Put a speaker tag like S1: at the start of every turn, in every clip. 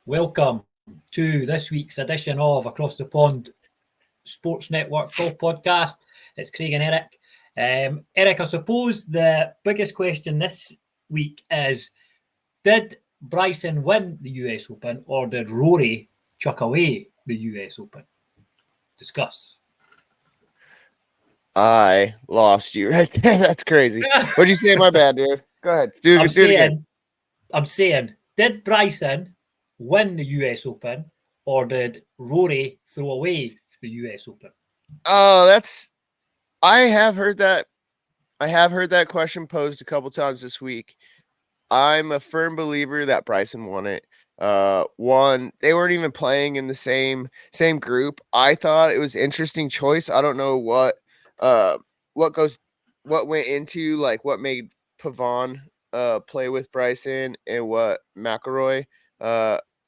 S1: Welcome to this week's edition of Across the Pond Sports Network Golf Podcast. It's Craig and Erik. Erik, I suppose the biggest question this week is, did Bryson win the US Open or did Rory chuck away the US Open? Discuss.
S2: I lost you right there. That's crazy. What'd you say? My bad, dude. Go ahead. Do it again.
S1: I'm saying, did Bryson win the US Open or did Rory throw away the US Open?
S2: Oh, I have heard that. I have heard that question posed a couple times this week. I'm a firm believer that Bryson won it. They weren't even playing in the same group. I thought it was an interesting choice. I don't know what went into, like, what made Pavon play with Bryson and what McIlroy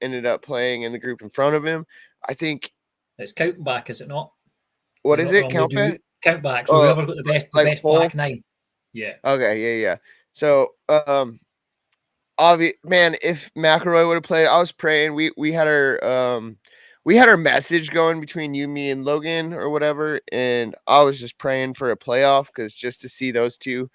S2: ended up playing in the group in front of him. I think
S1: it's counting back, is it not?
S2: What is it? Count back?
S1: Count back. So whoever's got the best back nine. Yeah.
S2: Okay. Yeah. So, man, if McIlroy would have played, I was praying. We had our message going between you, me, and Logan or whatever, and I was just praying for a playoff because just to see those two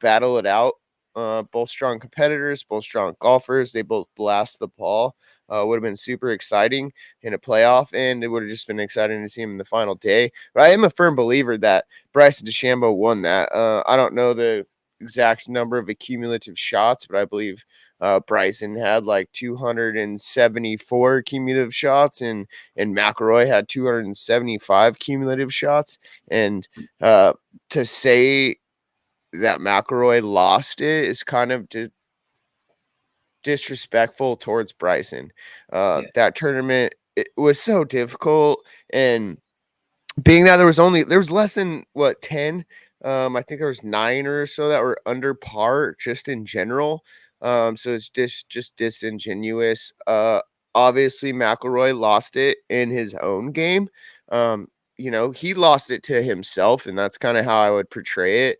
S2: battle it out. Both strong competitors, both strong golfers. They both blast the ball. Would have been super exciting in a playoff, and it would have just been exciting to see him in the final day. But I am a firm believer that Bryson DeChambeau won that. I don't know the exact number of accumulative shots, but I believe Bryson had like 274 cumulative shots, and McIlroy had 275 cumulative shots. And to say that McIlroy lost it is kind of disrespectful towards Bryson. That tournament, it was so difficult, and being that there was less than 10. I think there was 9 or so that were under par just in general. So it's just disingenuous. Obviously McIlroy lost it in his own game. He lost it to himself, and that's kind of how I would portray it.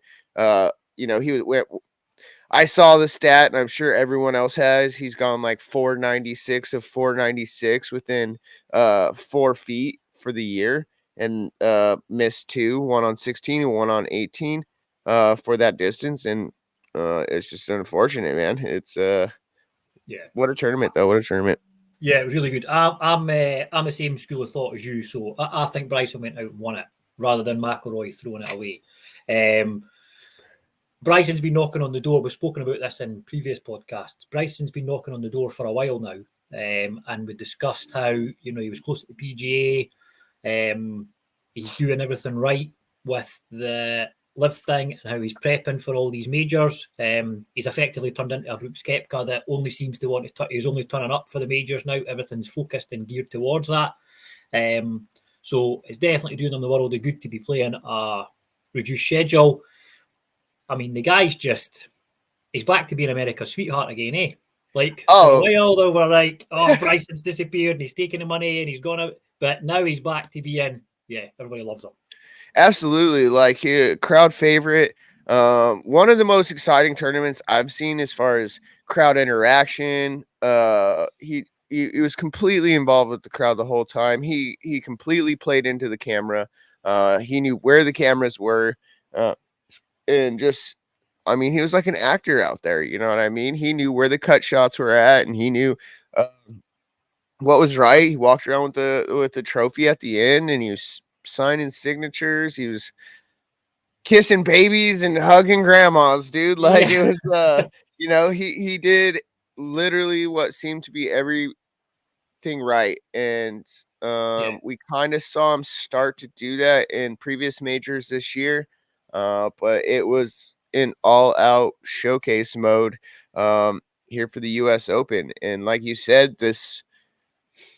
S2: I saw the stat, and I'm sure everyone else has. He's gone like 496 of 496 within 4 feet for the year, and missed 2, one on 16 and one on 18 for that distance. And it's just unfortunate, man. It's what a tournament, though. What a tournament.
S1: Yeah, it was really good. I'm the same school of thought as you, so I think Bryson went out and won it rather than McIlroy throwing it away. Bryson's been knocking on the door. We've spoken about this in previous podcasts. Bryson's been knocking on the door for a while now, and we discussed how he was close to the PGA. He's doing everything right with the lifting and how he's prepping for all these majors. He's effectively turned into a Brooks Koepka that only seems to want to. He's only turning up for the majors now. Everything's focused and geared towards that. So it's definitely doing him the world of good to be playing a reduced schedule. I mean, the guy's he's back to being America's sweetheart again, eh? Like, for a while, they were like, Bryson's disappeared and he's taking the money and he's gone out. But now he's back to being, everybody loves him.
S2: Absolutely. Like, crowd favorite. One of the most exciting tournaments I've seen as far as crowd interaction. He was completely involved with the crowd the whole time. He completely played into the camera. He knew where the cameras were. And just, I mean, he was like an actor out there. You know what I mean? He knew where the cut shots were at, and he knew what was right. He walked around with the trophy at the end, and he was signing signatures. He was kissing babies and hugging grandmas, dude. Like, it was, he did literally what seemed to be everything right. And we kind of saw him start to do that in previous majors this year. But it was in all-out showcase mode here for the U.S. Open, and like you said,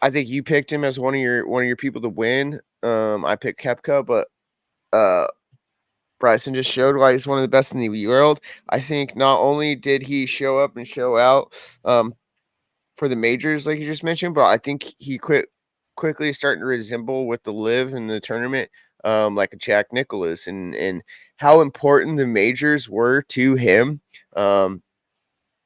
S2: I think you picked him as one of your people to win. I picked Koepka, but Bryson just showed why he's one of the best in the world. I think not only did he show up and show out for the majors, like you just mentioned, but I think he quickly starting to resemble with the live in the tournament, like a Jack Nicklaus, and how important the majors were to him.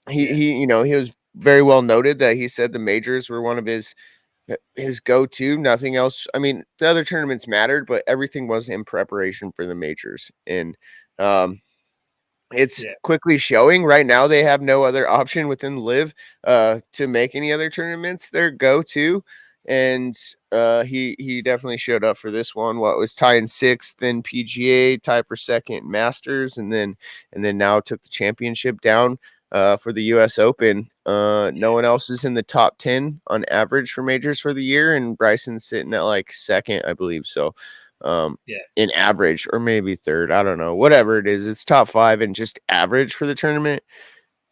S2: He was very well noted that he said the majors were one of his go-to. Nothing else. I mean, the other tournaments mattered, but everything was in preparation for the majors. And it's quickly showing right now they have no other option within Live to make any other tournaments their go-to. And he definitely showed up for this one. What was tying sixth in PGA, tied for second in Masters, and then now took the championship down for the U.S. Open. No one else is in the top 10 on average for majors for the year, and Bryson's sitting at like second, I believe. So in average, or maybe third, I don't know, whatever it is, it's top 5 and just average for the tournament.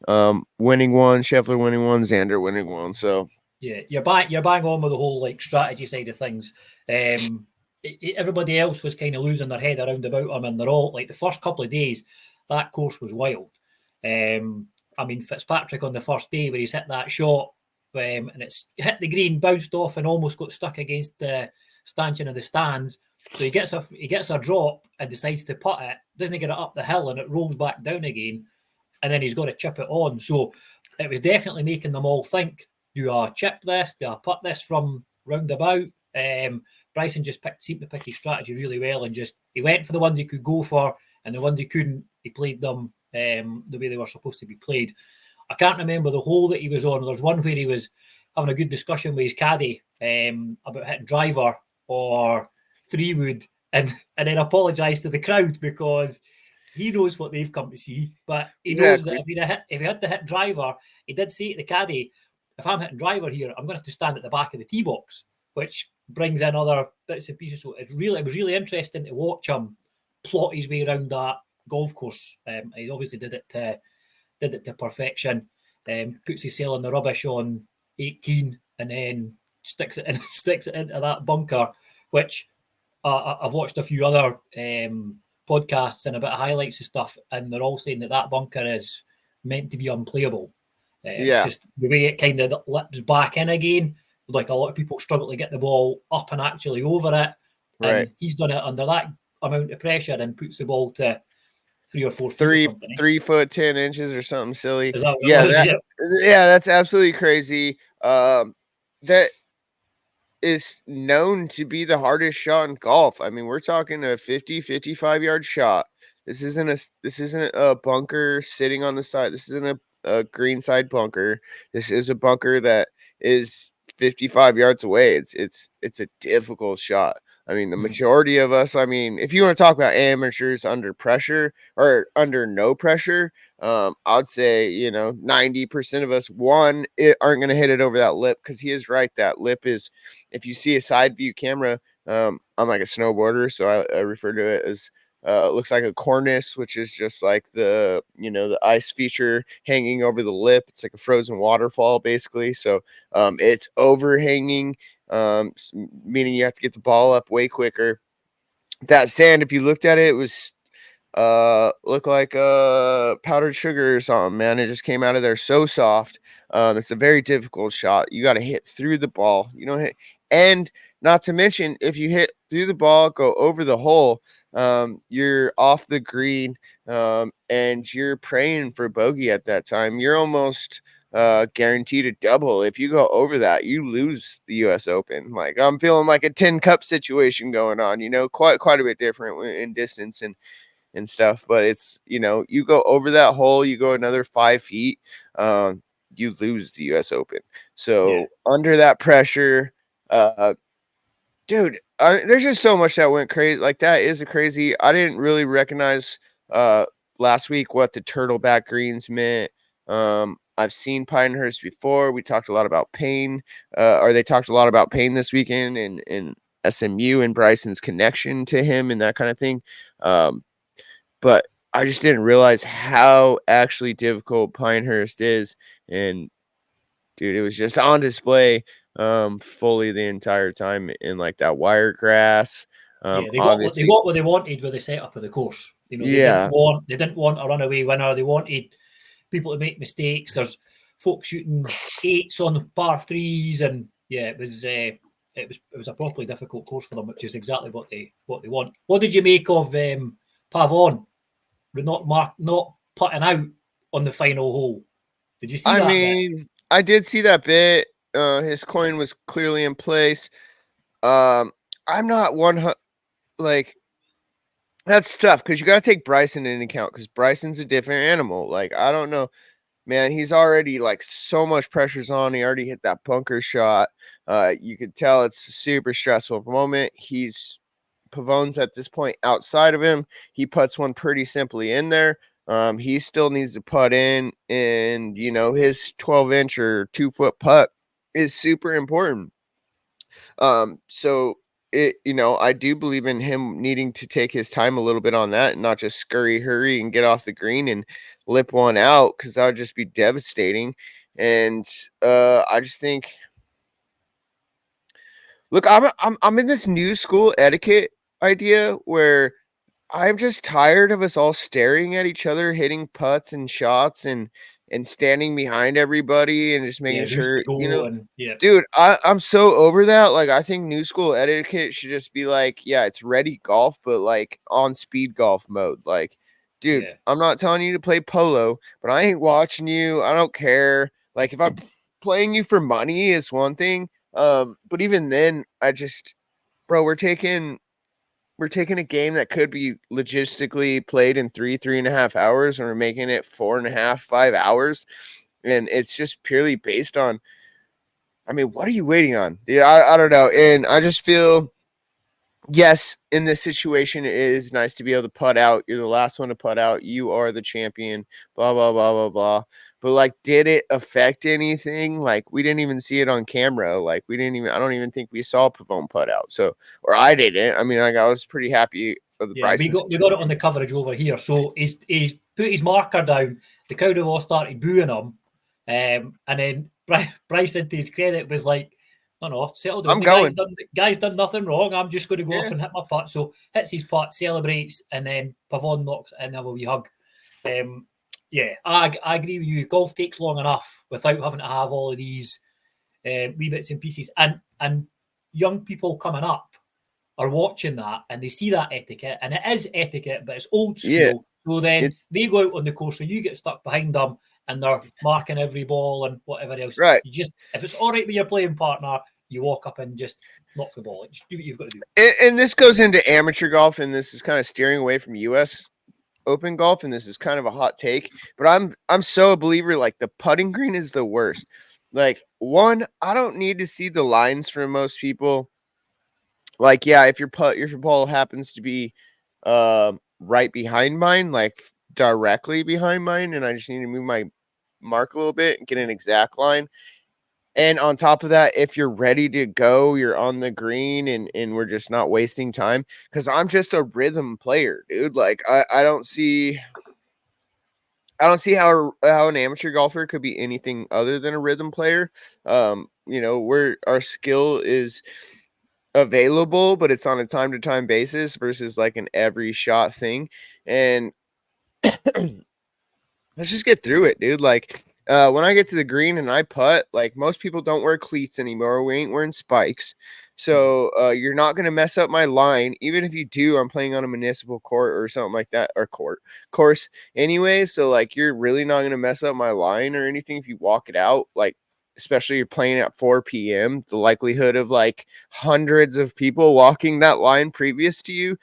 S2: Winning one, Scheffler winning one, Xander winning one. So
S1: you're bang on with the whole like strategy side of things. Everybody else was kind of losing their head around about him, and they're all like the first couple of days that course was wild. I mean, Fitzpatrick on the first day where he's hit that shot and it's hit the green, bounced off, and almost got stuck against the stanchion of the stands. So he gets a drop and decides to putt it, doesn't get it up the hill, and it rolls back down again, and then he's got to chip it on. So it was definitely making them all think, do I chip this? Do I putt this from roundabout? Bryson just seemed to pick his strategy really well, and he went for the ones he could go for, and the ones he couldn't, he played them the way they were supposed to be played. I can't remember the hole that he was on. There's one where he was having a good discussion with his caddy about hitting driver or 3-wood, and then apologised to the crowd because he knows what they've come to see, but he knows that if he had to hit driver, he did say to the caddy, if I'm hitting driver here, I'm going to have to stand at the back of the tee box, which brings in other bits and pieces. So it was really interesting to watch him plot his way around that golf course. He obviously did it to perfection. Puts his sail in the rubbish on 18 and then sticks it into that bunker, which I've watched a few other podcasts and a bit of highlights and stuff, and they're all saying that bunker is meant to be unplayable. Just the way it kind of lips back in again, like a lot of people struggle to get the ball up and actually over it.
S2: Right.
S1: And he's done it under that amount of pressure and puts the ball to 3 or 4 feet.
S2: 3 foot 10 inches or something silly.
S1: Is that what it was?
S2: Yeah, that's absolutely crazy. That is known to be the hardest shot in golf. I mean, we're talking a 55 yard shot. This isn't a bunker sitting on the side. This isn't a green side bunker. This is a bunker that is 55 yards away. It's a difficult shot. I mean, the majority of us, I mean, if you want to talk about amateurs under pressure or under no pressure, I'd say, 90% of us, aren't going to hit it over that lip, because he is right. That lip is, if you see a side view camera, I'm like a snowboarder, so I refer to it as, it looks like a cornice, which is just like the ice feature hanging over the lip. It's like a frozen waterfall, basically. So it's overhanging, meaning you have to get the ball up way quicker. That sand, if you looked at it, it was looked like powdered sugar or something, man. It just came out of there so soft. It's a very difficult shot. You got to hit through the ball. You don't hit, and not to mention, if you hit through the ball, go over the hole, you're off the green, and you're praying for bogey at that time. You're almost guaranteed a double. If you go over that, you lose the U.S. Open. Like, I'm feeling like a 10 cup situation going on, quite a bit different in distance and stuff, but it's, you go over that hole, you go another 5 feet, you lose the U.S. Open. So under that pressure, dude, there's just so much that went crazy. Like, that is a crazy. I didn't really recognize last week what the turtleback greens meant. I've seen Pinehurst before. We talked a lot about Payne, or they talked a lot about Payne this weekend, and SMU and Bryson's connection to him and that kind of thing. But I just didn't realize how actually difficult Pinehurst is. And dude, it was just on display fully the entire time in like that wiregrass.
S1: They got what they wanted with the setup of the course. They didn't want a runaway winner. They wanted people to make mistakes. There's folks shooting 8s on the par 3s, and it was a properly difficult course for them, which is exactly what they want. What did you make of Pavon not putting out on the final hole? Did you see that?
S2: I mean, I did see that bit. His coin was clearly in place. I'm not like that's tough because you got to take Bryson into account because Bryson's a different animal. Like I don't know, man. He's already like so much pressure's on. He already hit that bunker shot. You could tell it's a super stressful moment. Pavone's at this point outside of him. He puts one pretty simply in there. He still needs to putt in, and his 12-inch or 2-foot putt is super important. So I do believe in him needing to take his time a little bit on that and not just scurry, hurry, and get off the green and lip one out because that would just be devastating. And I just think, look, I'm in this new school etiquette idea where I'm just tired of us all staring at each other, hitting putts and shots and standing behind everybody and just making
S1: Yeah, who's
S2: sure,
S1: to go and yeah,
S2: dude, I'm so over that. Like, I think new school etiquette should just be like, yeah, it's ready golf, but like on speed golf mode. Like, dude,
S1: yeah,
S2: I'm not telling you to play polo, but I ain't watching you. I don't care. Like, if I'm playing you for money, is one thing. But even then, bro, we're taking a game that could be logistically played in 3.5 hours, and we're making it 4.5, 5 hours. And it's just purely based on, I mean, what are you waiting on? Yeah, I don't know. And I just feel, yes, in this situation, it is nice to be able to putt out. You're the last one to putt out. You are the champion, blah, blah, blah, blah, blah. But like, did it affect anything? Like, we didn't even see it on camera. Like, I don't even think we saw Pavone putt out. So, or I didn't. I mean, like, I was pretty happy of the
S1: yeah. We
S2: Bryson
S1: got it on
S2: situation.
S1: the coverage over here. So he's put his marker down. The crowd have all started booing him, and then Bryson, to his credit, was like, "No, settle down.
S2: I'm
S1: The
S2: going.
S1: guy's done nothing wrong. I'm just going to go up
S2: Yeah.
S1: and hit my putt." So hits his putt, celebrates, and then Pavone knocks it in, have a wee hug. Yeah, I agree with you. Golf takes long enough without having to have all of these wee bits and pieces, and young people coming up are watching that and they see that etiquette, and it is etiquette, but it's old
S2: Yeah.
S1: school. So then
S2: It's
S1: they go out on the course, so you get stuck behind them, and they're marking every ball and whatever else.
S2: right.
S1: You just, if it's all right with your playing partner, you walk up and just knock the ball. Just do what you've got to do.
S2: And this goes into amateur golf, and this is kind of steering away from U.S. Open golf, and this is kind of a hot take, but I'm so a believer, like, the putting green is the worst. Like, one, I don't need to see the lines for most people. Like, yeah, if your ball happens to be right behind mine, like directly behind mine, and I just need to move my mark a little bit and get an exact line. And on top of that, if you're ready to go, you're on the green, and we're just not wasting time. Because I'm just a rhythm player, dude. Like, I don't see how an amateur golfer could be anything other than a rhythm player. Where our skill is available, but it's on a time to time basis versus like an every shot thing. And let's just get through it, dude. Like, when I get to the green and I putt, like, most people don't wear cleats anymore. We ain't wearing spikes.
S1: Mhm.
S2: So you're not going to mess up my line. Even if you do, I'm playing on a municipal court or something like that, or course anyway. So like, you're really not going to mess up my line or anything if you walk it out. Like, especially you're playing at 4 p.m. The likelihood of like hundreds of people walking that line previous to you,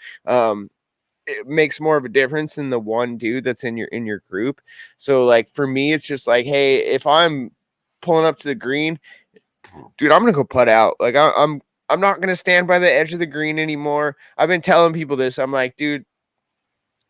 S2: it makes more of a difference than the one dude that's in your group. So like, for me, it's just like, hey, if I'm pulling up to the green, dude, I'm gonna go putt out. Like, I'm not gonna stand by the edge of the green anymore. I've been telling people this. I'm like, dude,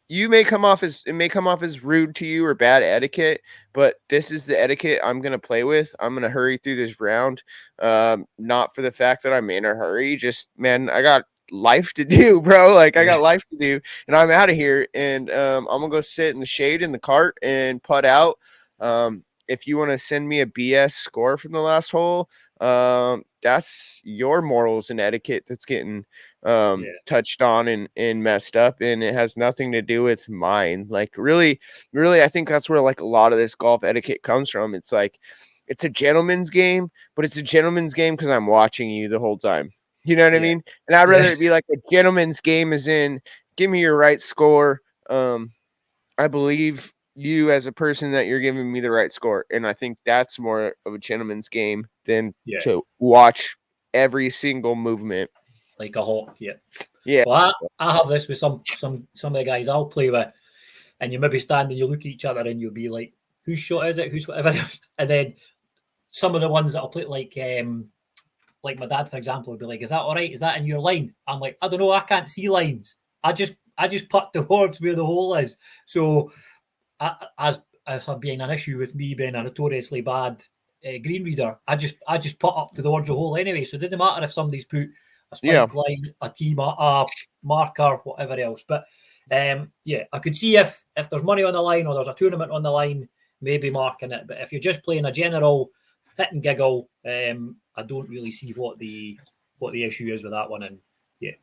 S2: it may come off as rude to you or bad etiquette, but this is the etiquette I'm gonna play with. I'm gonna hurry through this round. Not for the fact that I'm in a hurry, just, man, I got life to do, bro. Like, I
S1: Yeah,
S2: got life to do, and I'm out of here. And I'm gonna go sit in the shade in the cart and putt out. If you want to send me a BS score from the last hole, that's your morals and etiquette that's getting
S1: yeah,
S2: touched on and messed up, and it has nothing to do with mine. Like, really, really, I think that's where like a lot of this golf etiquette comes from. It's like, it's a gentleman's game, but it's a gentleman's game because I'm watching you the whole time. You know what I
S1: yeah,
S2: mean? And I'd
S1: yeah,
S2: rather it be like a gentleman's game, as in, give me your right score. I believe you as a person that you're giving me the right score. And I think that's more of a gentleman's game than to watch every single movement.
S1: Like a hawk, yeah.
S2: Yeah.
S1: Well, I have this with some of the guys I'll play with, and you maybe stand and you look at each other and you'll be like, whose shot is it? Who's whatever else? And then some of the ones that I'll play like my dad, for example, would be like, is that all right? Is that in your line? I'm like, I don't know, I can't see lines. I just putt towards where the hole is. So as being an issue with me being a notoriously bad green reader, I just put up towards the hole anyway. So it doesn't matter if somebody's put a spike line, a a marker, whatever else. But I could see if there's money on the line or there's a tournament on the line, maybe marking it. But if you're just playing a general hit and giggle, I don't really see what the issue is with that one. And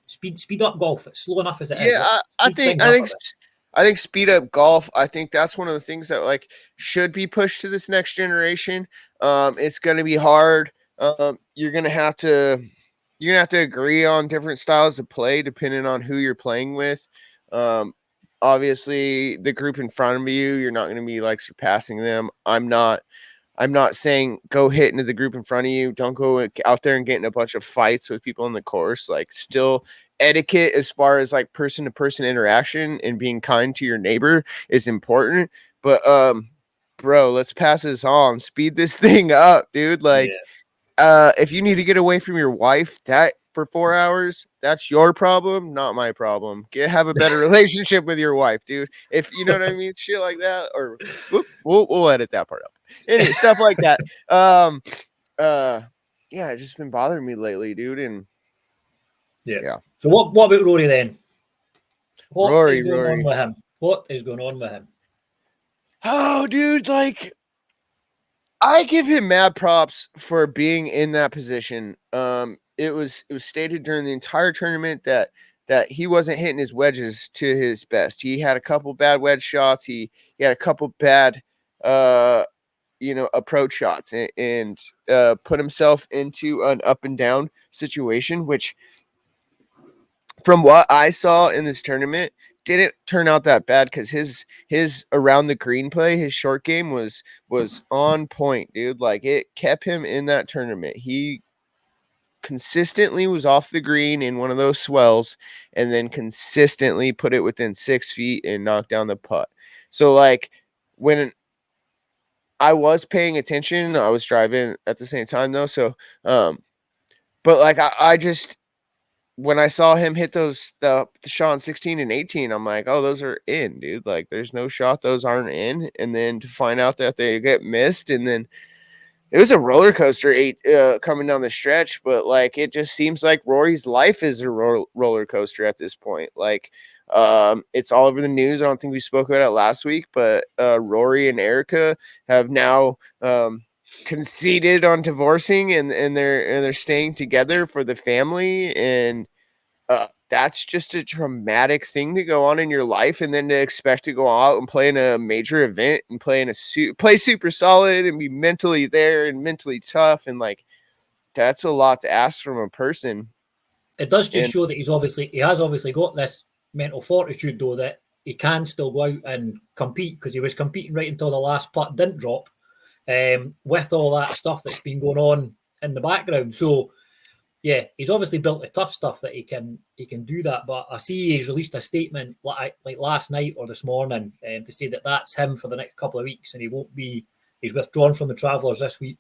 S1: speed up golf. It's slow enough as it is.
S2: I think speed up golf. I think that's one of the things that like should be pushed to this next generation. It's going to be hard. You're going to have to agree on different styles of play depending on who you're playing with. Obviously, the group in front of you, you're not going to be like surpassing them. I'm not saying go hit into the group in front of you. Don't go out there and get in a bunch of fights with people on the course. Like, still etiquette as far as like person to person interaction and being kind to your neighbor is important. But bro, let's pass this on. Speed this thing up, dude. Like, if you need to get away from your wife that for 4 hours, that's your problem, not my problem. Have a better relationship with your wife, dude. If you know what I mean, shit like that. Or we'll edit that part up. Anyway, stuff like that. It's just been bothering me lately, dude. And yeah.
S1: So what about Rory then?
S2: Rory.
S1: On with him? What is going on with him?
S2: Oh, dude, like, I give him mad props for being in that position. It was stated during the entire tournament that he wasn't hitting his wedges to his best. He had a couple bad wedge shots. He had a couple bad approach shots and put himself into an up and down situation, which from what I saw in this tournament didn't turn out that bad because his around the green play, his short game was on point, dude. Like, it kept him in that tournament. He consistently was off the green in one of those swells and then consistently put it within 6 feet and knocked down the putt. So like, when I was paying attention, I was driving at the same time though. So, but like, I just, when I saw him hit those, the shot on 16 and 18, I'm like, oh, those are in, dude. Like, there's no shot those aren't in. And then to find out that they get missed, and then it was a roller coaster coming down the stretch. But like, it just seems like Rory's life is a roller coaster at this point. Like, it's all over the news. I don't think we spoke about it last week, but Rory and Erica have now conceded on divorcing, and they're staying together for the family. And that's just a traumatic thing to go on in your life, and then to expect to go out and play in a major event and play super solid and be mentally there and mentally tough, and like, that's a lot to ask from a person.
S1: It does just show that he has obviously got this mental fortitude, though, that he can still go out and compete, because he was competing right until the last putt didn't drop, with all that stuff that's been going on in the background. So yeah, he's obviously built the tough stuff that he can do that. But I see he's released a statement like last night or this morning to say that that's him for the next couple of weeks, and he's withdrawn from the Travellers this week.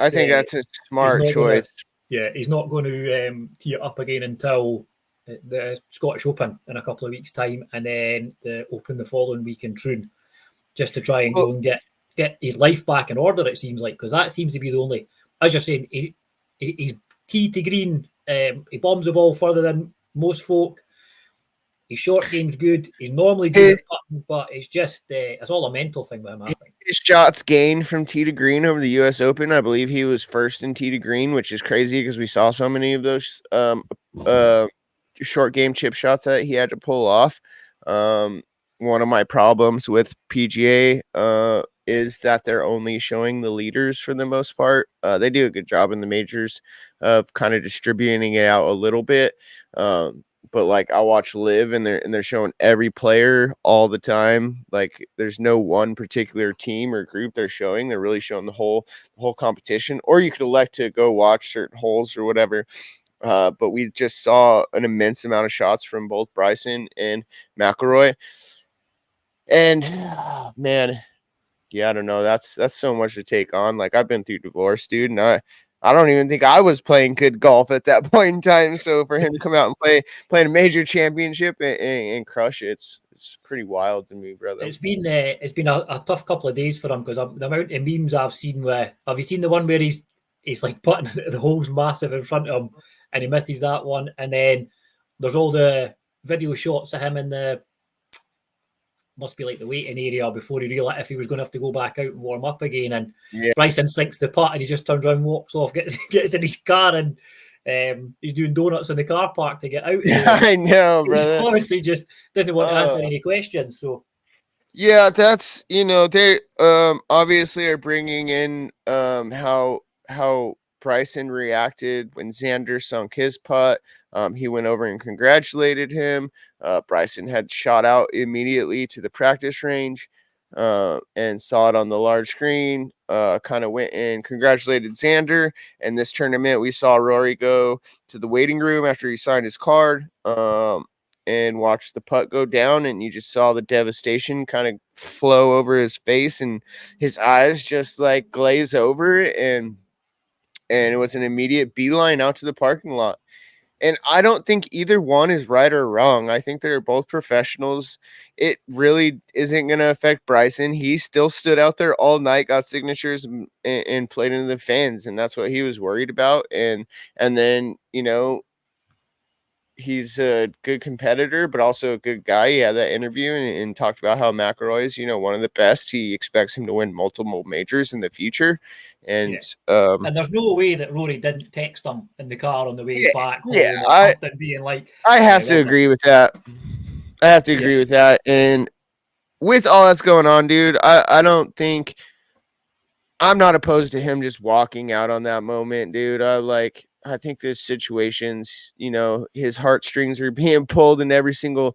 S2: I think that's a smart choice.
S1: He's not going to tee it up again until the Scottish Open in a couple of weeks' time, and then the Open the following week in Troon, just to try and go and get his life back in order, it seems like, because that seems to be the only, as you're saying, he's tee to green, he bombs the ball further than most folk. His short game's good. He's normally good at putting, but it's just it's all a mental thing with him, I think.
S2: His shots gained from tee to green over the U.S. Open, I believe he was first in tee to green, which is crazy because we saw so many of those short game chip shots that he had to pull off. One of my problems with PGA is that they're only showing the leaders for the most part. They do a good job in the majors of kind of distributing it out a little bit. but like I watch Live, and they're showing every player all the time. Like there's no one particular team or group they're showing. They're really showing the whole competition. Or you could elect to go watch certain holes or whatever. But we just saw an immense amount of shots from both Bryson and McIlroy. And man, yeah, I don't know. That's so much to take on. Like I've been through divorce, dude, and I don't even think I was playing good golf at that point in time. So for him to come out and play in a major championship and crush it, it's pretty wild to me, brother.
S1: It's been a tough couple of days for him because the amount of memes I've seen where have you seen the one where he's like putting the holes massive in front of him and he misses that one, and then there's all the video shots of him in the must be like the waiting area before he realised if he was going to have to go back out and warm up again. And
S2: Yeah,
S1: Bryson sinks the putt and he just turns around, walks off, gets in his car, and he's doing donuts in the car park to get out of there.
S2: I know,
S1: He's
S2: brother.
S1: honestly just doesn't want to answer any questions. So
S2: Yeah, that's they obviously are bringing in how Bryson reacted when Xander sunk his putt. He went over and congratulated him. Bryson had shot out immediately to the practice range and saw it on the large screen. Kind of went and congratulated Xander. And this tournament, we saw Rory go to the waiting room after he signed his card. And watched the putt go down, and you just saw the devastation kind of flow over his face, and his eyes just like glaze over, and it was an immediate beeline out to the parking lot. And I don't think either one is right or wrong. I think they're both professionals. It really isn't going to affect Bryson. He still stood out there all night, got signatures, and played into the fans, and that's what he was worried about. And then he's a good competitor, but also a good guy. He had that interview and talked about how McIlroy is, one of the best. He expects him to win multiple majors in the future. And
S1: and there's no way that Rory didn't text him in the car on the way back home or
S2: I
S1: something, being like,
S2: have to agree with that. I have to agree with that. And with all that's going on, dude, I don't think I'm not opposed to him just walking out on that moment, dude. I think there's situations, his heartstrings are being pulled in every single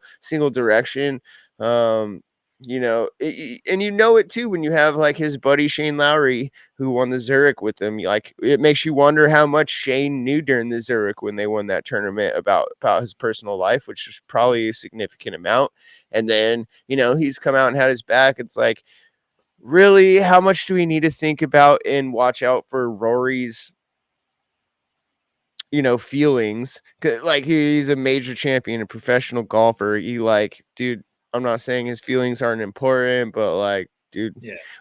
S2: direction. And it too when you have like his buddy Shane Lowry who won the Zurich with him. Like it makes you wonder how much Shane knew during the Zurich when they won that tournament about his personal life, which is probably a significant amount. And then he's come out and had his back. It's like, really, how much do we need to think about and watch out for Rory's feelings? Like he's a major champion, a professional golfer. Dude, I'm not saying his feelings aren't important, but like, dude,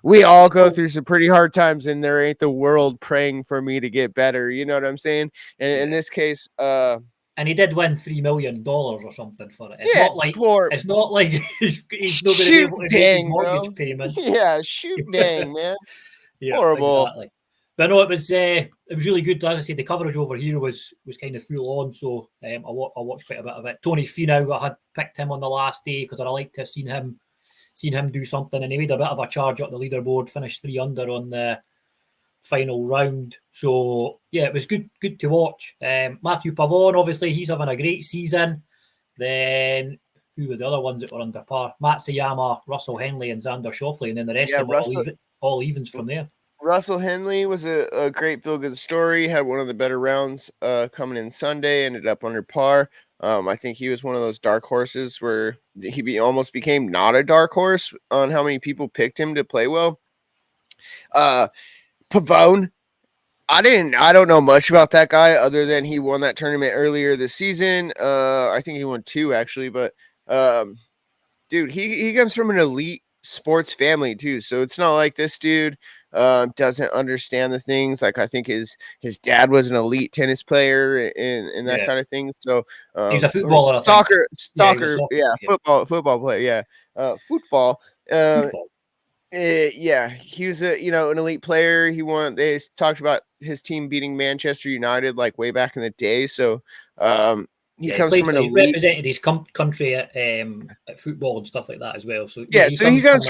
S2: we all go through some pretty hard times, and there ain't the world praying for me to get better. You know what I'm saying? And in this case,
S1: and he did win $3 million or something for it. It's not like he's not going to be able to make his mortgage payments.
S2: Yeah, shoot, dang, man.
S1: Yeah,
S2: horrible.
S1: Exactly. But no, it was really good. As I say, the coverage over here was kind of full on. So I watched quite a bit of it. Tony Finau, I had picked him on the last day because I'd like to have seen him do something, and he made a bit of a charge up the leaderboard, finished 3 under on the final round. So yeah, it was good to watch. Matthew Pavon, obviously, he's having a great season. Then who were the other ones that were under par? Matsuyama, Russell Henley, and Xander Schauffele, and then the rest of them all evens from there.
S2: Russell Henley was a great feel-good story. Had one of the better rounds coming in Sunday. Ended up under par. I think he was one of those dark horses where he almost became not a dark horse on how many people picked him to play well. Pavone, I don't know much about that guy other than he won that tournament earlier this season. I think he won 2 actually, but dude, he comes from an elite sports family too, so it's not like this dude doesn't understand the things. Like I think his dad was an elite tennis player and that kind of thing. So
S1: he's a footballer,
S2: soccer, football player, football. Yeah, he was an elite player. They talked about his team beating Manchester United like way back in the day. So he
S1: represented his country at football and stuff like that as well. So
S2: he comes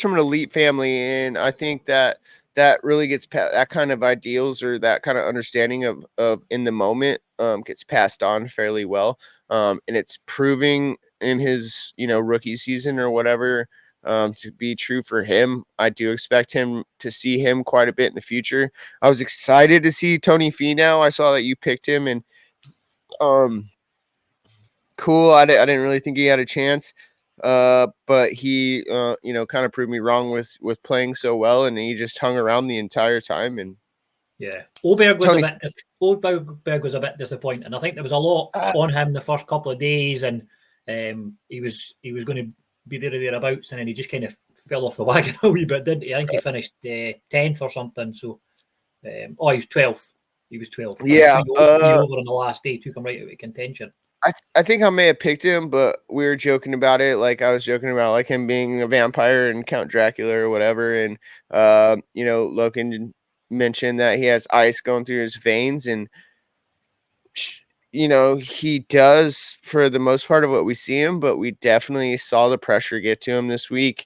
S2: from an elite family, and I think that that really gets that kind of ideals or that kind of understanding of in the moment gets passed on fairly well. And it's proving in his, rookie season or whatever, to be true for him. I do expect him to see him quite a bit in the future. I was excited to see Tony Finau. I saw that you picked him, and um, cool. I didn't really think he had a chance. But he, kind of proved me wrong with playing so well, and he just hung around the entire time. And
S1: Yeah, Oberg was a
S2: Tony,
S1: bit. Oberg was a bit disappointing. I think there was a lot on him the first couple of days, and he was going to be there or thereabouts, and then he just kind of fell off the wagon a wee bit, didn't he? I think he finished 10th or something. So, he was 12th. He was 12th. And
S2: yeah.
S1: three over on the last day took him right out of contention.
S2: I think I may have picked him, but we were joking about it. Like I was joking about like him being a vampire and Count Dracula or whatever. And Logan mentioned that he has ice going through his veins, and he does for the most part of what we see him, but we definitely saw the pressure get to him this week.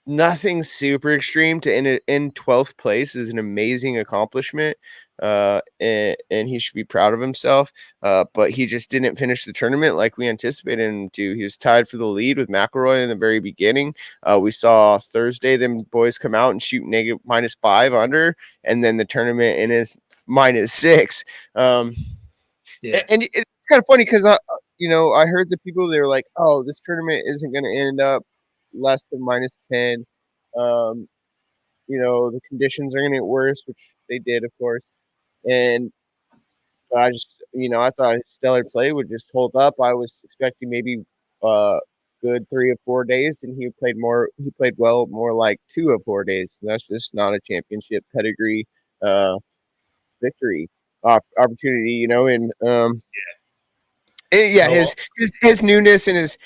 S2: Nothing super extreme to in 12th place is an amazing accomplishment. And he should be proud of himself. But he just didn't finish the tournament like we anticipated him to. He was tied for the lead with McIlroy in the very beginning. We saw Thursday them boys come out and shoot -5 under, and then the tournament in is -6.
S1: Yeah.
S2: And it's kind of funny because I heard the people, they were like, "Oh, this tournament isn't going to end up less than -10. The conditions are going to get worse," which they did, of course. And I just, I thought his stellar play would just hold up. I was expecting maybe good 3 or 4 days, and he played more. He played well more like 2 or 4 days. And that's just not a championship pedigree victory opportunity, and yeah,
S1: No,
S2: his newness and his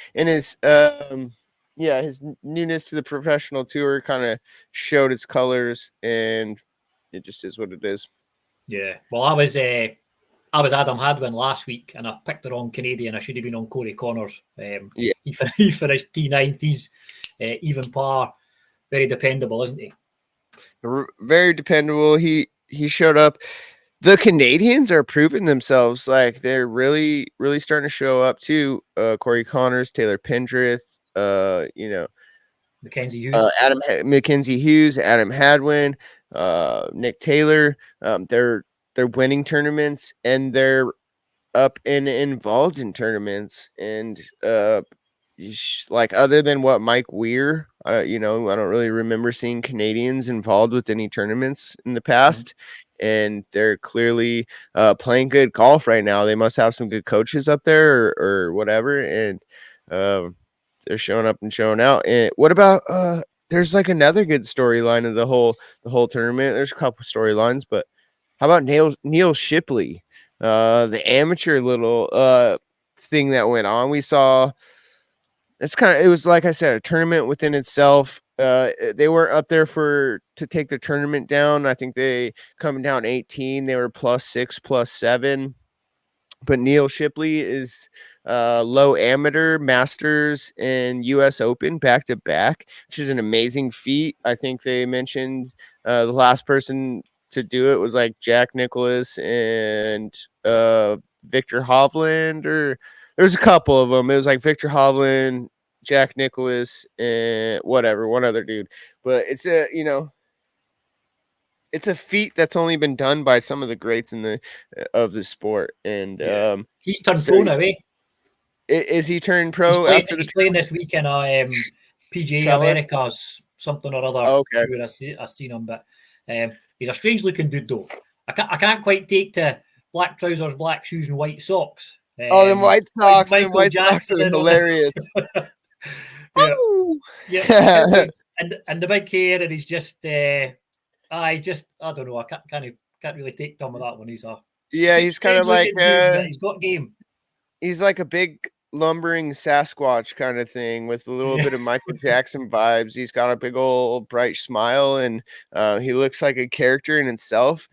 S2: newness to the professional tour kind of showed its colors, and it just is what it is.
S1: yeah. Well, I was Adam Hadwin last week, and I picked the wrong Canadian. I should have been on Corey Connors.
S2: Yeah,
S1: He finished T9th. He's even par, very dependable, isn't he?
S2: very dependable. He showed up. The Canadians are proving themselves. Like they're really, really starting to show up too. Corey Connors, Taylor Pendrith,
S1: Mackenzie Hughes,
S2: Mackenzie Hughes, Adam Hadwin, Nick Taylor. They're winning tournaments, and they're up and involved in tournaments. And like other than what Mike Weir, I don't really remember seeing Canadians involved with any tournaments in the past. And they're clearly playing good golf right now. They must have some good coaches up there or whatever. And they're showing up and showing out. And what about there's like another good storyline of the whole tournament. There's a couple storylines, but how about Neil Shipley, the amateur little thing that went on? We saw it was like I said, a tournament within itself. They weren't up there to take the tournament down. I think they coming down 18. They were +6, +7. But Neil Shipley is low amateur, Masters, and U.S. Open back to back, which is an amazing feat. I think they mentioned the last person to do it was like Jack Nicklaus and Victor Hovland, or there's a couple of them. It was like Victor Hovland, Jack Nicklaus, and whatever, one other dude. But it's a feat that's only been done by some of the greats of the sport. And
S1: he's turned
S2: so
S1: pro now, eh?
S2: is he turned pro after the
S1: He's playing this week in a PGA
S2: Traveler?
S1: America's something or other
S2: Okay.
S1: tour. I've seen him, but he's a strange looking dude though. I can't quite take to black trousers, black shoes, and white socks.
S2: Them white socks, them white socks are
S1: in on
S2: hilarious.
S1: yeah,
S2: Yeah.
S1: and the big hair, and he's just I don't know. I can't really take Tom with that one. He's a
S2: He's kind of like
S1: dude, but he's got game.
S2: he's like a big lumbering Sasquatch kind of thing with a little bit of Michael Jackson vibes. He's got a big old bright smile, and he looks like a character in himself.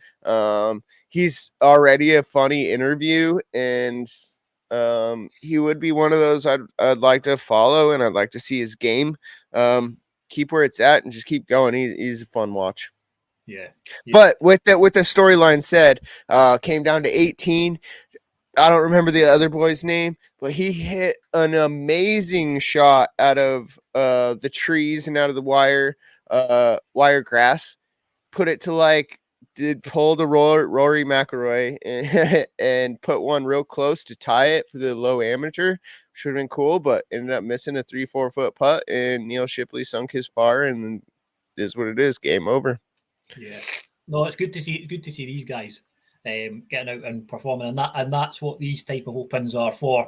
S2: He's already a funny interview, and he would be one of those I'd like to follow, and I'd like to see his game keep where it's at and just keep going. He's a fun watch.
S1: Yeah.
S2: But with the storyline said, came down to 18. I don't remember the other boy's name, but he hit an amazing shot out of the trees and out of the wire grass. Put it to like did pull the Rory McIlroy and put one real close to tie it for the low amateur. Should have been cool, but ended up missing a 3-4 foot putt, and Neil Shipley sunk his par, and is what it is. Game over.
S1: Yeah. No, it's good to see. It's good to see these guys getting out and performing, and that's what these type of opens are for.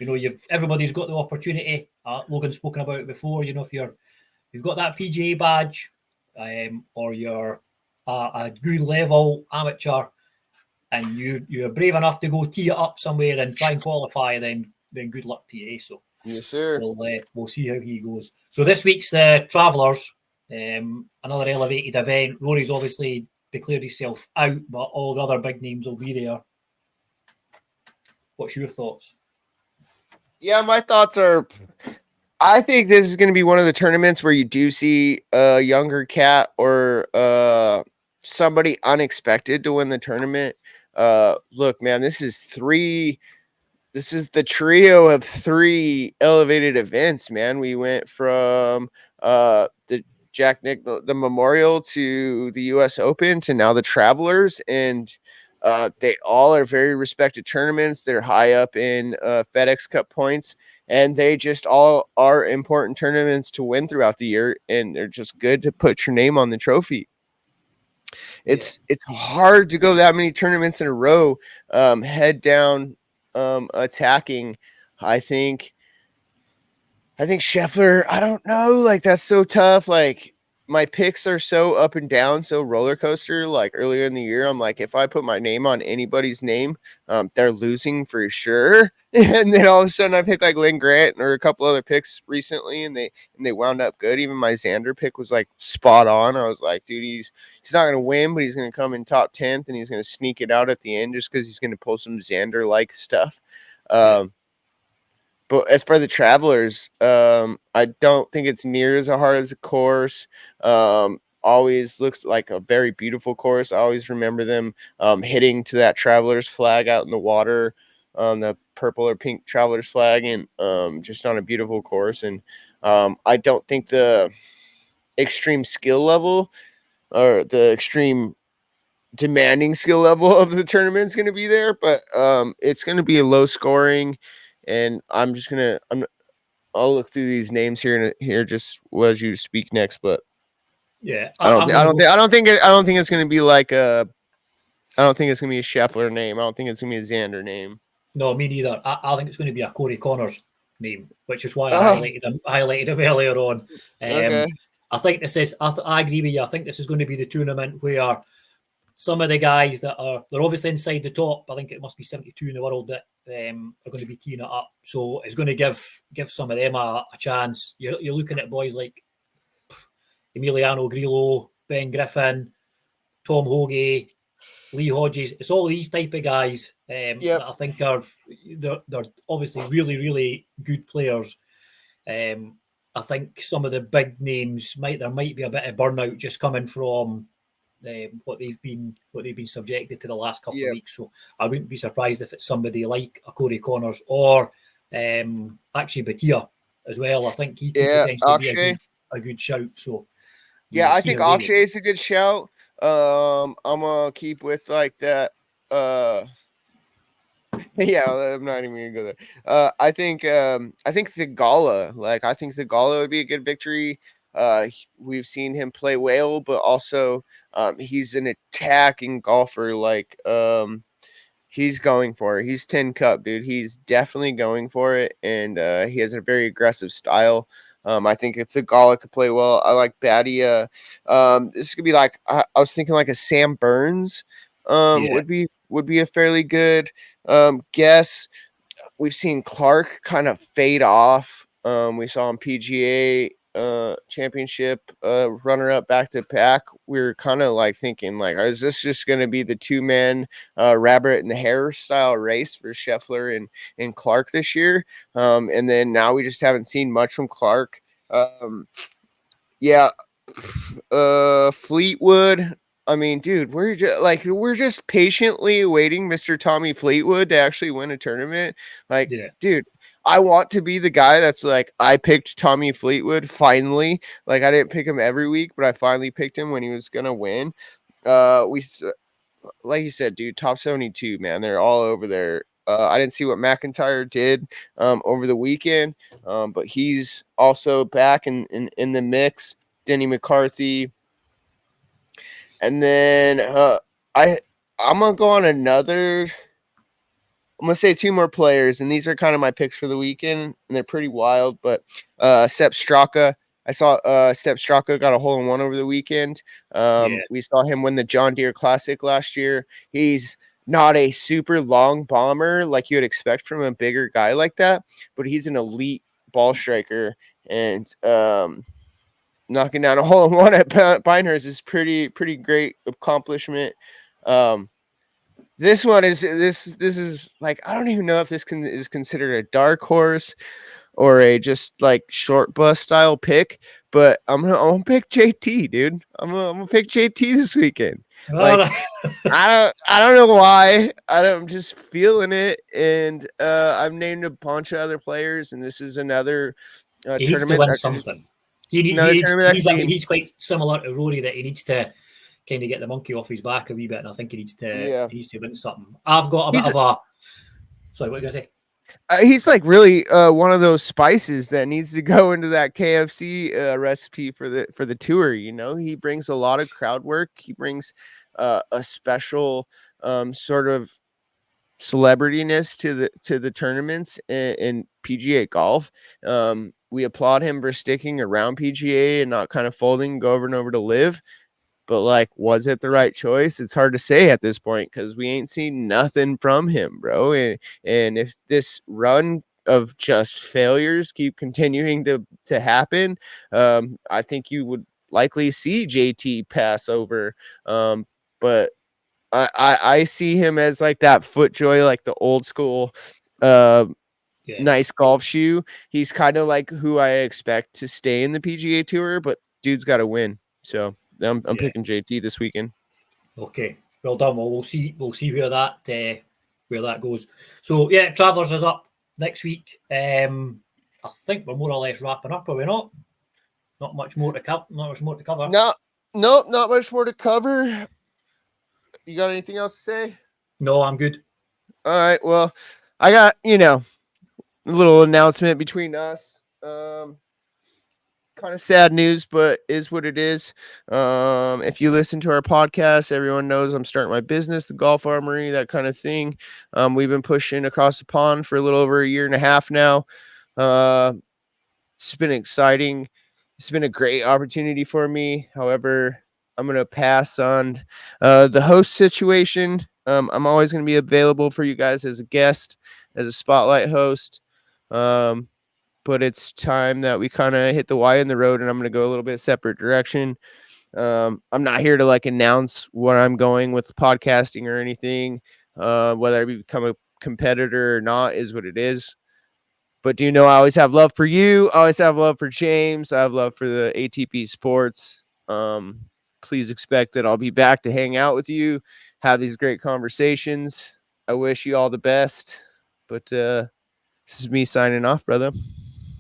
S1: You know, everybody's got the opportunity. Logan's spoken about it before. You know, if you've got that PGA badge, or you're a good level amateur, and you're brave enough to go tee it up somewhere and try and qualify, then good luck to you. So
S2: yes, sir.
S1: We'll see how he goes. So this week's the Travellers, another elevated event. Rory's obviously declared himself out, but all the other big names will be there. What's your thoughts?
S2: Yeah, my thoughts are, I think this is going to be one of the tournaments where you do see a younger cat or somebody unexpected to win the tournament. Look, man, this is the trio of 3 elevated events, man. We went from the Jack Nicklaus, the Memorial, to the U.S. Open, to now the Travelers, and they all are very respected tournaments. They're high up in FedEx Cup points, and they just all are important tournaments to win throughout the year, and they're just good to put your name on the trophy. It's hard to go that many tournaments in a row, head down, attacking. I think Scheffler, I don't know, like that's so tough. Like my picks are so up and down, so roller coaster. Like earlier in the year, I'm like, if I put my name on anybody's name, they're losing for sure. And then all of a sudden, I picked like Lynn Grant or a couple other picks recently, and they wound up good. Even my Xander pick was like spot on. I was like, dude, he's not gonna win, but he's gonna come in top 10th, and he's gonna sneak it out at the end just because he's gonna pull some Xander like stuff. But as for the Travelers, I don't think it's near as hard as a course. Always looks like a very beautiful course. I always remember them hitting to that Travelers flag out in the water, the purple or pink Travelers flag, and just on a beautiful course. And I don't think the extreme skill level or the extreme demanding skill level of the tournament is going to be there, but it's going to be a low scoring, and I'll look through these names here just as you speak next, but
S1: Yeah,
S2: I don't think it's going to be like I don't think it's going to be a Scheffler name. I don't think it's going to be a Xander name.
S1: No, me neither. I think it's going to be a Corey Connors name, which is why I highlighted him earlier on.
S2: Okay.
S1: I think this is. I agree with you. I think this is going to be the tournament where some of the guys they're obviously inside the top. I think it must be 72 in the world that are going to be teeing it up. So it's going to give some of them a chance. You're looking at boys like Emiliano Grillo, Ben Griffin, Tom Hoge, Lee Hodges. It's all these type of guys that I think they're obviously really, really good players. I think some of the big names there might be a bit of burnout just coming from what they've been subjected to the last couple of weeks. So I wouldn't be surprised if it's somebody like a Corey Connors or actually Batia as well. I think he could potentially be a good shout. So
S2: I think Akshay is a good shout. I'm gonna keep with like that. Yeah, I'm not even gonna go there. I think Thigala, I think Thigala would be a good victory. We've seen him play well, but also he's an attacking golfer. He's going for it. He's 10 cup, dude. He's definitely going for it, and he has a very aggressive style. I think if Thigala could play well, I like Badia. This could be like I was thinking like a Sam Burns would be a fairly good guess. We've seen Clark kind of fade off. We saw him PGA championship runner up back to back. We were kind of like thinking like, is this just going to be the 2-man rabbit and the hare style race for Scheffler and Clark this year? And then now we just haven't seen much from Clark. Fleetwood. I mean, dude, we're just patiently waiting Mr. Tommy Fleetwood to actually win a tournament. Like,
S1: Yeah.
S2: dude, I want to be the guy that's like, I picked Tommy Fleetwood finally. Like, I didn't pick him every week, but I finally picked him when he was gonna win. Like you said, dude, top 72, man. They're all over there. I didn't see what McIntyre did over the weekend, but he's also back in the mix. Denny McCarthy, and then I'm gonna go on another. I'm gonna say two more players, and these are kind of my picks for the weekend, and they're pretty wild. But Sepp Straka, I saw Sepp Straka got a hole in one over the weekend.
S1: Yeah.
S2: We saw him win the John Deere Classic last year. He's not a super long bomber like you would expect from a bigger guy like that, but he's an elite ball striker, and knocking down a hole in one at Pinehurst is pretty great accomplishment. This one is this is like, I don't even know if this is considered a dark horse or a just like short bus style pick, but I'm gonna pick JT, dude. I'm gonna pick JT this weekend. Like, I don't know why. I'm just feeling it, and I've named a bunch of other players, and this is another
S1: He needs to
S2: tournament
S1: win
S2: that could
S1: something. He
S2: another
S1: needs.
S2: tournament that could be.
S1: He's quite similar to Rory, that he needs to kind of get the monkey off his back a wee bit, and I think he needs to win something. I've got a bit of a. Sorry, what are you gonna say?
S2: He's like really one of those spices that needs to go into that KFC recipe for the tour. You know, he brings a lot of crowd work. He brings a special sort of celebrityness to the tournaments in PGA golf. We applaud him for sticking around PGA and not kind of folding, go over and over to live. But like, was it the right choice? It's hard to say at this point because we ain't seen nothing from him, bro. And if this run of just failures keep continuing to happen, I think you would likely see JT pass over. But I see him as like that FootJoy, like the old school nice golf shoe. He's kind of like who I expect to stay in the PGA Tour, but dude's got to win. So I'm picking JT this weekend.
S1: Okay, well done. Well, we'll see where that goes. So yeah, Travellers is up next week. I think we're more or less wrapping up, are we not? Not much more to cover.
S2: No, not much more to cover. You got anything else to say?
S1: No, I'm good.
S2: All right. Well, I got, a little announcement between us. Kind of sad news, but is what it is. If you listen to our podcast, everyone knows I'm starting my business, the Golf Armory, that kind of thing. We've been pushing across the pond for a little over a year and a half now. It's been exciting. It's been a great opportunity for me. However, I'm going to pass on the host situation. I'm always going to be available for you guys as a guest, as a spotlight host. But it's time that we kind of hit the Y in the road, and I'm going to go a little bit separate direction. I'm not here to like announce where I'm going with podcasting or anything. Whether I become a competitor or not is what it is. But do you know I always have love for you? I always have love for James. I have love for the ATP sports. Please expect that I'll be back to hang out with you, have these great conversations. I wish you all the best. But this is me signing off, brother.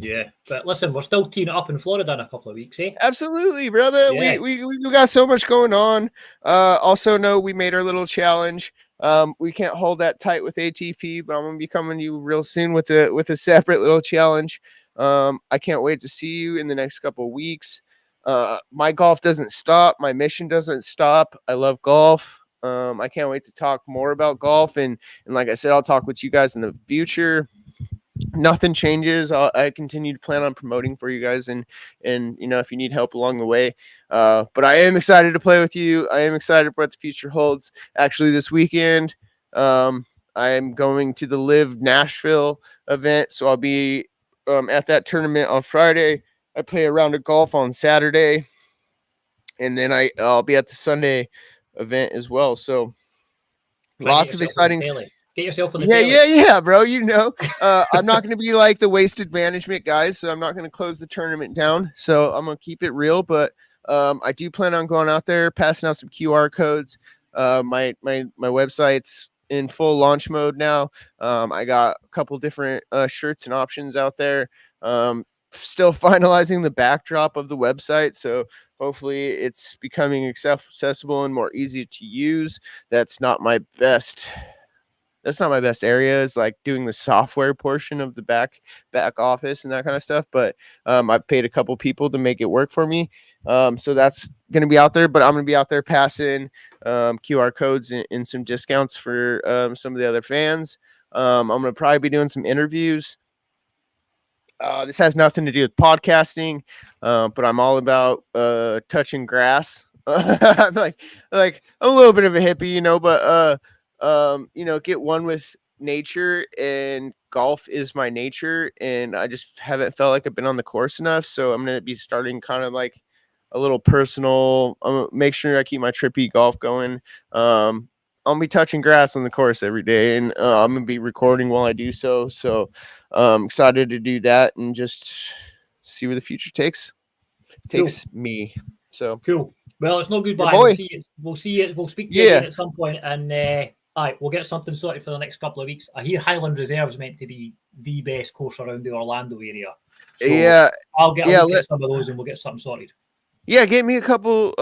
S1: Yeah, but listen, we're still teeing it up in Florida in a couple of weeks, eh?
S2: Absolutely, brother.
S1: Yeah.
S2: We got so much going on. Also know we made our little challenge. We can't hold that tight with ATP, but I'm gonna be coming to you real soon with a separate little challenge. I can't wait to see you in the next couple of weeks. My golf doesn't stop. My mission doesn't stop. I love golf. I can't wait to talk more about golf, and like I said, I'll talk with you guys in the future. Nothing changes. I continue to plan on promoting for you guys, and if you need help along the way. But I am excited to play with you. I am excited for what the future holds. Actually, this weekend, I am going to the Live Nashville event, so I'll be at that tournament on Friday. I play a round of golf on Saturday, and then I'll be at the Sunday event as well. So lots of exciting.
S1: Get yourself on the
S2: yeah, bro. I'm not going to be like the wasted management guys, so I'm not going to close the tournament down. So I'm going to keep it real, but I do plan on going out there, passing out some QR codes. My website's in full launch mode now. I got a couple different shirts and options out there. Still finalizing the backdrop of the website, so hopefully it's becoming accessible and more easy to use. That's not my best area, is like doing the software portion of the back office and that kind of stuff, but I've paid a couple people to make it work for me. So that's going to be out there, but I'm going to be out there passing QR codes and some discounts for some of the other fans. I'm going to probably be doing some interviews. This has nothing to do with podcasting, but I'm all about touching grass. I'm like I'm a little bit of a hippie, you know, but get one with nature, and golf is my nature, and I just haven't felt like I've been on the course enough. So I'm gonna be starting kind of like a little personal. Make sure I keep my trippy golf going. I'll be touching grass on the course every day, and I'm gonna be recording while I do so. So excited to do that and just see where the future takes me. So
S1: cool. Well, it's no goodbye.
S2: boy.
S1: We'll see you. We'll speak to you again at some point, and we'll get something sorted for the next couple of weeks. I hear Highland Reserve is meant to be the best course around the Orlando area. So I'll get a look at some of those, and we'll get something sorted.
S2: Yeah, get me a couple.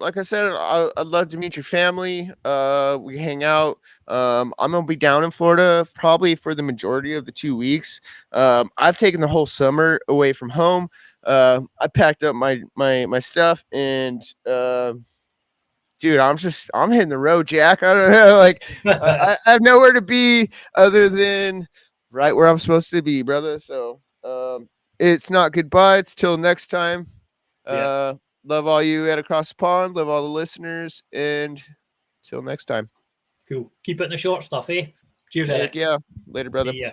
S2: Like I said, I'd love to meet your family. We hang out. I'm gonna be down in Florida probably for the majority of the 2 weeks. I've taken the whole summer away from home. I packed up my stuff, and dude, I'm hitting the road, Jack. I don't know, like I have nowhere to be other than right where I'm supposed to be, brother. So it's not goodbye. It's till next time. Love all you at across the pond. Love all the listeners, and till next time.
S1: Cool. Keep it in the short stuff, eh? Cheers, Erik.
S2: Yeah. Later, brother.
S1: See ya.